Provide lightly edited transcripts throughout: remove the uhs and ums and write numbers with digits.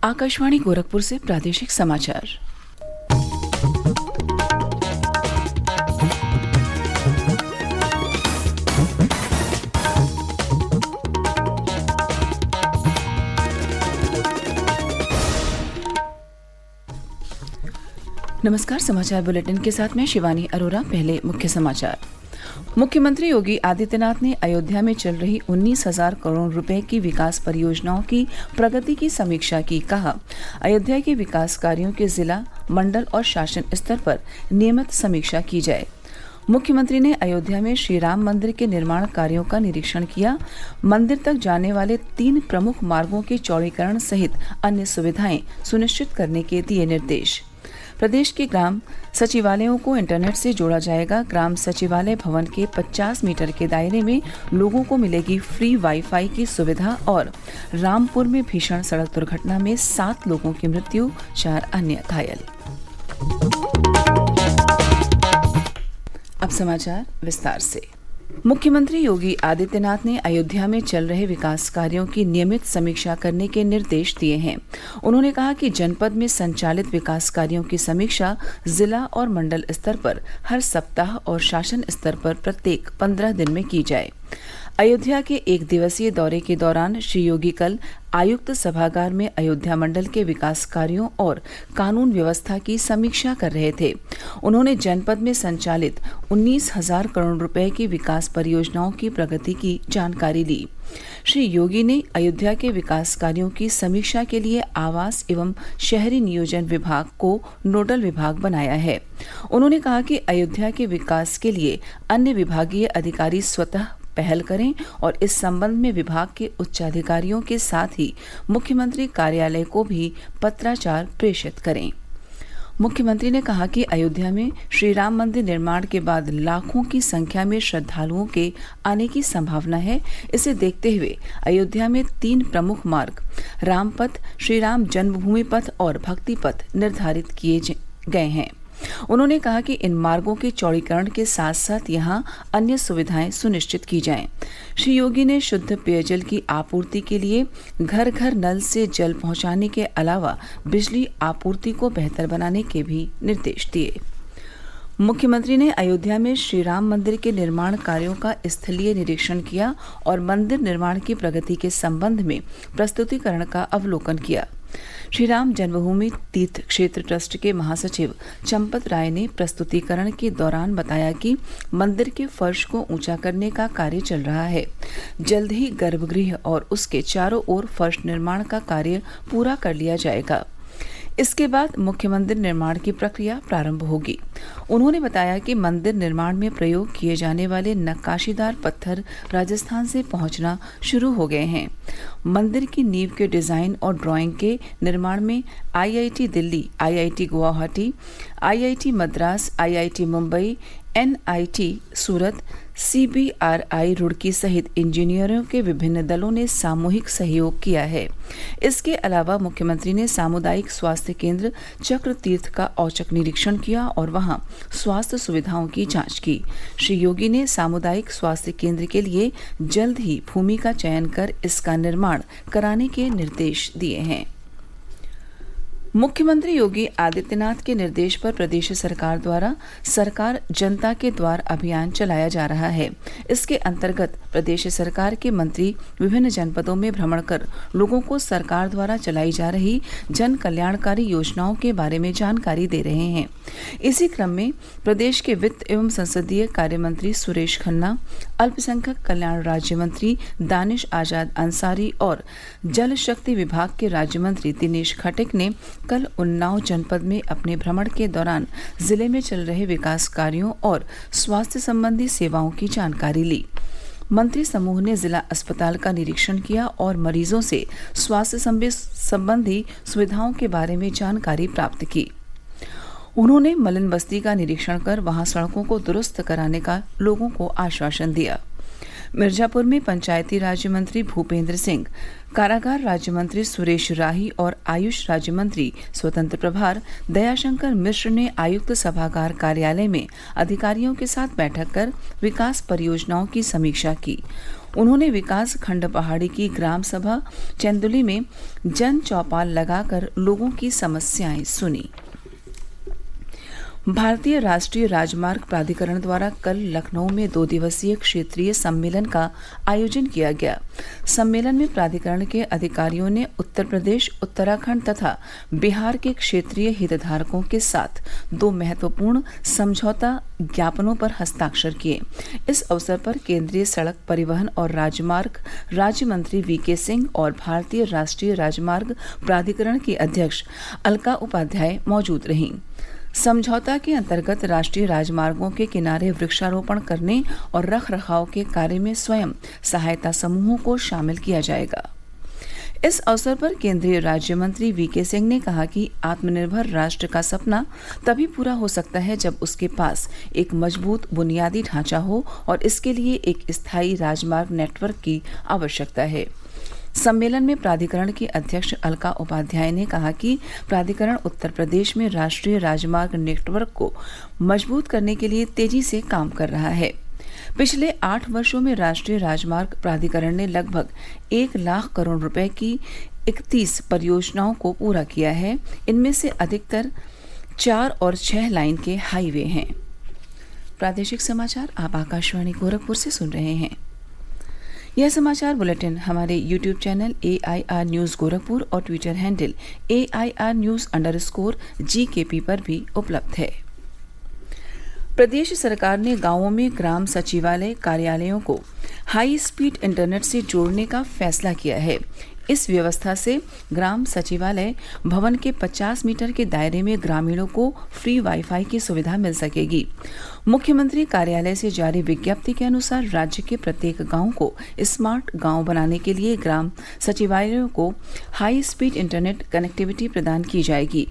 आकाशवाणी गोरखपुर से प्रादेशिक समाचार। नमस्कार, समाचार बुलेटिन के साथ मैं शिवानी अरोरा। पहले मुख्य समाचार। मुख्यमंत्री योगी आदित्यनाथ ने अयोध्या में चल रही 19,000 करोड़ रुपए की विकास परियोजनाओं की प्रगति की समीक्षा की। कहा, अयोध्या के विकास कार्यों के जिला, मंडल और शासन स्तर पर नियमित समीक्षा की जाए। मुख्यमंत्री ने अयोध्या में श्री राम मंदिर के निर्माण कार्यों का निरीक्षण किया। मंदिर तक जाने वाले 3 प्रमुख मार्गों के चौड़ीकरण सहित अन्य सुविधाएं सुनिश्चित करने के दिए निर्देश। प्रदेश के ग्राम सचिवालयों को इंटरनेट से जोड़ा जाएगा। ग्राम सचिवालय भवन के 50 मीटर के दायरे में लोगों को मिलेगी फ्री वाईफाई की सुविधा। और रामपुर में भीषण सड़क दुर्घटना में 7 लोगों की मृत्यु, 4 अन्य घायल। अब समाचार विस्तार से। मुख्यमंत्री योगी आदित्यनाथ ने अयोध्या में चल रहे विकास कार्यों की नियमित समीक्षा करने के निर्देश दिए हैं। उन्होंने कहा कि जनपद में संचालित विकास कार्यों की समीक्षा जिला और मंडल स्तर पर हर सप्ताह और शासन स्तर पर प्रत्येक 15 दिन में की जाए। अयोध्या के 1 दिवसीय दौरे के दौरान श्री योगी कल आयुक्त सभागार में अयोध्या मंडल के विकास कार्यों और कानून व्यवस्था की समीक्षा कर रहे थे। उन्होंने जनपद में संचालित 19,000 करोड़ रुपए की विकास परियोजनाओं की प्रगति की जानकारी ली। श्री योगी ने अयोध्या के विकास कार्यों की समीक्षा के लिए आवास एवं शहरी नियोजन विभाग को नोडल विभाग बनाया है। उन्होंने कहा कि अयोध्या के विकास के लिए अन्य विभागीय अधिकारी स्वतः पहल करें और इस संबंध में विभाग के उच्चाधिकारियों के साथ ही मुख्यमंत्री कार्यालय को भी पत्राचार प्रेषित करें। मुख्यमंत्री ने कहा कि अयोध्या में श्री राम मंदिर निर्माण के बाद लाखों की संख्या में श्रद्धालुओं के आने की संभावना है। इसे देखते हुए अयोध्या में 3 प्रमुख मार्ग, रामपथ, श्री राम जन्मभूमि पथ और भक्ति पथ निर्धारित किए गए हैं। उन्होंने कहा कि इन मार्गों के चौड़ीकरण के साथ साथ यहां अन्य सुविधाएं सुनिश्चित की जाएं। श्री योगी ने शुद्ध पेयजल की आपूर्ति के लिए घर घर नल से जल पहुंचाने के अलावा बिजली आपूर्ति को बेहतर बनाने के भी निर्देश दिए। मुख्यमंत्री ने अयोध्या में श्री राम मंदिर के निर्माण कार्यों का स्थलीय निरीक्षण किया और मंदिर निर्माण की प्रगति के संबंध में प्रस्तुतिकरण का अवलोकन किया। श्री राम जन्मभूमि तीर्थ क्षेत्र ट्रस्ट के महासचिव चंपत राय ने प्रस्तुतिकरण के दौरान बताया कि मंदिर के फर्श को ऊंचा करने का कार्य चल रहा है। जल्द ही गर्भगृह और उसके चारों ओर फर्श निर्माण का कार्य पूरा कर लिया जाएगा। इसके बाद मुख्य मंदिर निर्माण की प्रक्रिया प्रारंभ होगी। उन्होंने बताया कि मंदिर निर्माण में प्रयोग किए जाने वाले नक्काशीदार पत्थर राजस्थान से पहुंचना शुरू हो गए हैं। मंदिर की नींव के डिजाइन और ड्राइंग के निर्माण में IIT Delhi, IIT Guwahati, IIT Madras, IIT Mumbai, NIT सूरत, CBRI रुड़की सहित इंजीनियरों के विभिन्न दलों ने सामूहिक सहयोग किया है। इसके अलावा मुख्यमंत्री ने सामुदायिक स्वास्थ्य केंद्र चक्र तीर्थ का औचक निरीक्षण किया और वहां स्वास्थ्य सुविधाओं की जांच की। श्री योगी ने सामुदायिक स्वास्थ्य केंद्र के लिए जल्द ही भूमि का चयन कर इसका निर्माण कराने के निर्देश दिए हैं। मुख्यमंत्री योगी आदित्यनाथ के निर्देश पर प्रदेश सरकार द्वारा सरकार जनता के द्वार अभियान चलाया जा रहा है। इसके अंतर्गत प्रदेश सरकार के मंत्री विभिन्न जनपदों में भ्रमण कर लोगों को सरकार द्वारा चलाई जा रही जन कल्याणकारी योजनाओं के बारे में जानकारी दे रहे हैं। इसी क्रम में प्रदेश के वित्त एवं संसदीय कार्य मंत्री सुरेश खन्ना, अल्पसंख्यक कल्याण राज्य मंत्री दानिश आजाद अंसारी और जल शक्ति विभाग के राज्य मंत्री दिनेश खटिक ने कल उन्नाव जनपद में अपने भ्रमण के दौरान जिले में चल रहे विकास कार्यों और स्वास्थ्य संबंधी सेवाओं की जानकारी ली। मंत्री समूह ने जिला अस्पताल का निरीक्षण किया और मरीजों से स्वास्थ्य संबंधी सुविधाओं के बारे में जानकारी प्राप्त की। उन्होंने मलिन बस्ती का निरीक्षण कर वहां सड़कों को दुरुस्त कराने का लोगों को आश्वासन दिया। मिर्जापुर में पंचायती राज्य मंत्री भूपेंद्र सिंह, कारागार राज्य मंत्री सुरेश राही और आयुष राज्य मंत्री स्वतंत्र प्रभार दयाशंकर मिश्र ने आयुक्त सभागार कार्यालय में अधिकारियों के साथ बैठक कर विकास परियोजनाओं की समीक्षा की। उन्होंने विकास खंड पहाड़ी की ग्राम सभा चंदुली में जन चौपाल लगाकर लोगों की समस्याएं सुनी। भारतीय राष्ट्रीय राजमार्ग प्राधिकरण द्वारा कल लखनऊ में 2 दिवसीय क्षेत्रीय सम्मेलन का आयोजन किया गया। सम्मेलन में प्राधिकरण के अधिकारियों ने उत्तर प्रदेश, उत्तराखंड तथा बिहार के क्षेत्रीय हितधारकों के साथ 2 महत्वपूर्ण समझौता ज्ञापनों पर हस्ताक्षर किए। इस अवसर पर केंद्रीय सड़क परिवहन और राजमार्ग राज्य मंत्री वीके सिंह और भारतीय राष्ट्रीय राजमार्ग प्राधिकरण की अध्यक्ष अलका उपाध्याय मौजूद रहीं। समझौता के अंतर्गत राष्ट्रीय राजमार्गों के किनारे वृक्षारोपण करने और रख रखाव के कार्य में स्वयं सहायता समूहों को शामिल किया जाएगा। इस अवसर पर केंद्रीय राज्य मंत्री वीके सिंह ने कहा कि आत्मनिर्भर राष्ट्र का सपना तभी पूरा हो सकता है जब उसके पास एक मजबूत बुनियादी ढांचा हो और इसके लिए एक स्थायी राजमार्ग नेटवर्क की आवश्यकता है। सम्मेलन में प्राधिकरण की अध्यक्ष अलका उपाध्याय ने कहा कि प्राधिकरण उत्तर प्रदेश में राष्ट्रीय राजमार्ग नेटवर्क को मजबूत करने के लिए तेजी से काम कर रहा है। पिछले 8 वर्षों में राष्ट्रीय राजमार्ग प्राधिकरण ने लगभग 1 लाख करोड़ रुपए की 31 परियोजनाओं को पूरा किया है। इनमें से अधिकतर 4 और 6 लाइन के हाईवे हैं। प्रादेशिक समाचार आप आकाशवाणी गोरखपुर से सुन रहे हैं। यह समाचार बुलेटिन हमारे YouTube channel AIR news Gorakhpur और ट्विटर हैंडल AIR News_GKP पर भी उपलब्ध है। प्रदेश सरकार ने गांवों में ग्राम सचिवालय कार्यालयों को हाई स्पीड इंटरनेट से जोड़ने का फैसला किया है। इस व्यवस्था से ग्राम सचिवालय भवन के 50 मीटर के दायरे में ग्रामीणों को फ्री वाईफाई की सुविधा मिल सकेगी। मुख्यमंत्री कार्यालय से जारी विज्ञप्ति के अनुसार राज्य के प्रत्येक गांव को स्मार्ट गांव बनाने के लिए ग्राम सचिवालयों को हाई स्पीड इंटरनेट कनेक्टिविटी प्रदान की जाएगी।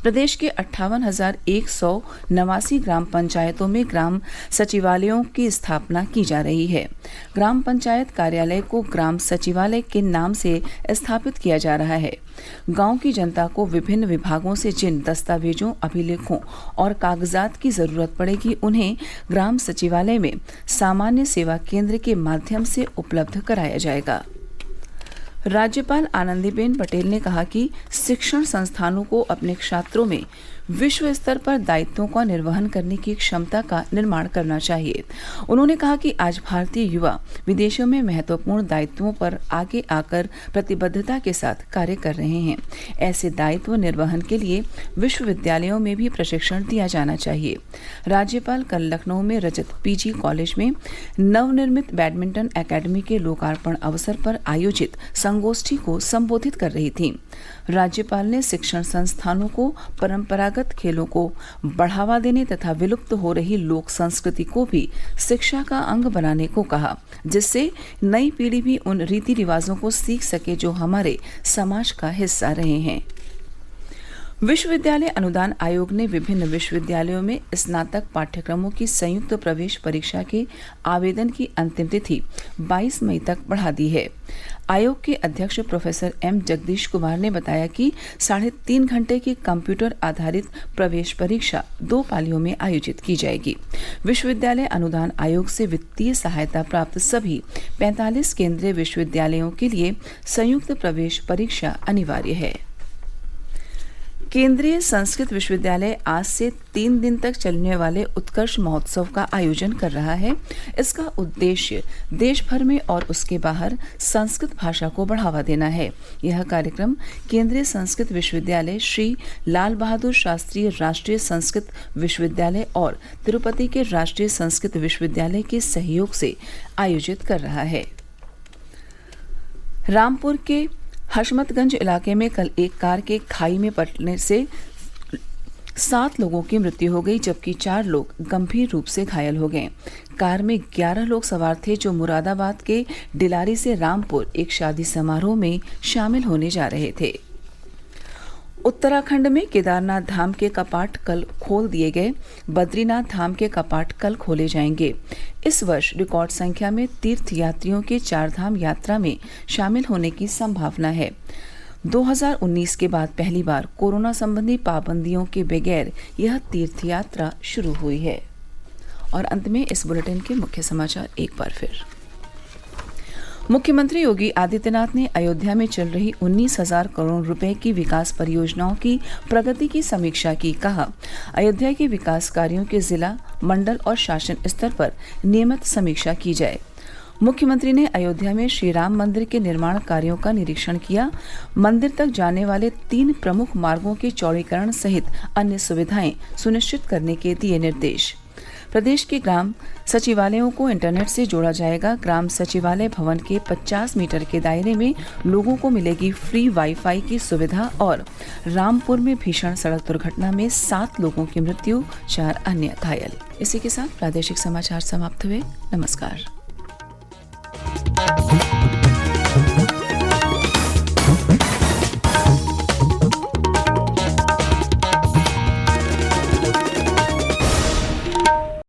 प्रदेश के 58,189 ग्राम पंचायतों में ग्राम सचिवालयों की स्थापना की जा रही है। ग्राम पंचायत कार्यालय को ग्राम सचिवालय के नाम से स्थापित किया जा रहा है। गांव की जनता को विभिन्न विभागों से जिन दस्तावेजों, अभिलेखों और कागजात की जरूरत पड़ेगी, उन्हें ग्राम सचिवालय में सामान्य सेवा केंद्र के माध्यम से उपलब्ध कराया जाएगा। राज्यपाल आनंदीबेन पटेल ने कहा कि शिक्षण संस्थानों को अपने छात्रों में विश्व स्तर पर दायित्वों का निर्वहन करने की क्षमता का निर्माण करना चाहिए। उन्होंने कहा कि आज भारतीय युवा विदेशों में महत्वपूर्ण दायित्वों पर आगे आकर प्रतिबद्धता के साथ कार्य कर रहे हैं। ऐसे दायित्व निर्वहन के लिए विश्वविद्यालयों में भी प्रशिक्षण दिया जाना चाहिए। राज्यपाल कल लखनऊ में रजत PG कॉलेज में नवनिर्मित बैडमिंटन अकादमी के लोकार्पण अवसर पर आयोजित संगोष्ठी को संबोधित कर रही थी। राज्यपाल ने शिक्षण संस्थानों को परंपरागत खेलों को बढ़ावा देने तथा विलुप्त हो रही लोक संस्कृति को भी शिक्षा का अंग बनाने को कहा, जिससे नई पीढ़ी भी उन रीति रिवाजों को सीख सके जो हमारे समाज का हिस्सा रहे हैं। विश्वविद्यालय अनुदान आयोग ने विभिन्न विश्वविद्यालयों में स्नातक पाठ्यक्रमों की संयुक्त प्रवेश परीक्षा के आवेदन की अंतिम तिथि 22 मई तक बढ़ा दी है। आयोग के अध्यक्ष प्रोफेसर M जगदीश कुमार ने बताया कि 3.5 घंटे की कंप्यूटर आधारित प्रवेश परीक्षा 2 पालियों में आयोजित की जाएगी। विश्वविद्यालय अनुदान आयोग से वित्तीय सहायता प्राप्त सभी 45 केंद्रीय विश्वविद्यालयों के लिए संयुक्त प्रवेश परीक्षा अनिवार्य है। केंद्रीय संस्कृत विश्वविद्यालय आज से 3 दिन तक चलने वाले उत्कर्ष महोत्सव का आयोजन कर रहा है। इसका उद्देश्य देश भर में और उसके बाहर संस्कृत भाषा को बढ़ावा देना है। यह कार्यक्रम केंद्रीय संस्कृत विश्वविद्यालय, श्री लाल बहादुर शास्त्री राष्ट्रीय संस्कृत विश्वविद्यालय और तिरुपति के राष्ट्रीय संस्कृत विश्वविद्यालय के सहयोग से आयोजित कर रहा है। रामपुर के हशमतगंज इलाके में कल एक कार के खाई में पड़ने से 7 लोगों की मृत्यु हो गई, जबकि 4 लोग गंभीर रूप से घायल हो गए। कार में 11 लोग सवार थे जो मुरादाबाद के डिलारी से रामपुर एक शादी समारोह में शामिल होने जा रहे थे। उत्तराखंड में केदारनाथ धाम के कपाट कल खोल दिए गए। बद्रीनाथ धाम के कपाट कल खोले जाएंगे। इस वर्ष रिकॉर्ड संख्या में तीर्थ यात्रियों के चारधाम यात्रा में शामिल होने की संभावना है। 2019 के बाद पहली बार कोरोना संबंधी पाबंदियों के बगैर यह तीर्थ यात्रा शुरू हुई है। और अंत में इस बुलेटिन के मुख्य समाचार एक बार फिर। मुख्यमंत्री योगी आदित्यनाथ ने अयोध्या में चल रही 19,000 करोड़ रुपए की विकास परियोजनाओं की प्रगति की समीक्षा की। कहा, अयोध्या के विकास कार्यों के जिला, मंडल और शासन स्तर पर नियमित समीक्षा की जाए। मुख्यमंत्री ने अयोध्या में श्री राम मंदिर के निर्माण कार्यों का निरीक्षण किया। मंदिर तक जाने वाले 3 प्रमुख मार्गों के चौड़ीकरण सहित अन्य सुविधाएं सुनिश्चित करने के दिए निर्देश। प्रदेश के ग्राम सचिवालयों को इंटरनेट से जोड़ा जाएगा। ग्राम सचिवालय भवन के 50 मीटर के दायरे में लोगों को मिलेगी फ्री वाईफाई की सुविधा। और रामपुर में भीषण सड़क दुर्घटना में 7 लोगों की मृत्यु, 4 अन्य घायल। इसी के साथ प्रादेशिक समाचार समाप्त हुए। नमस्कार।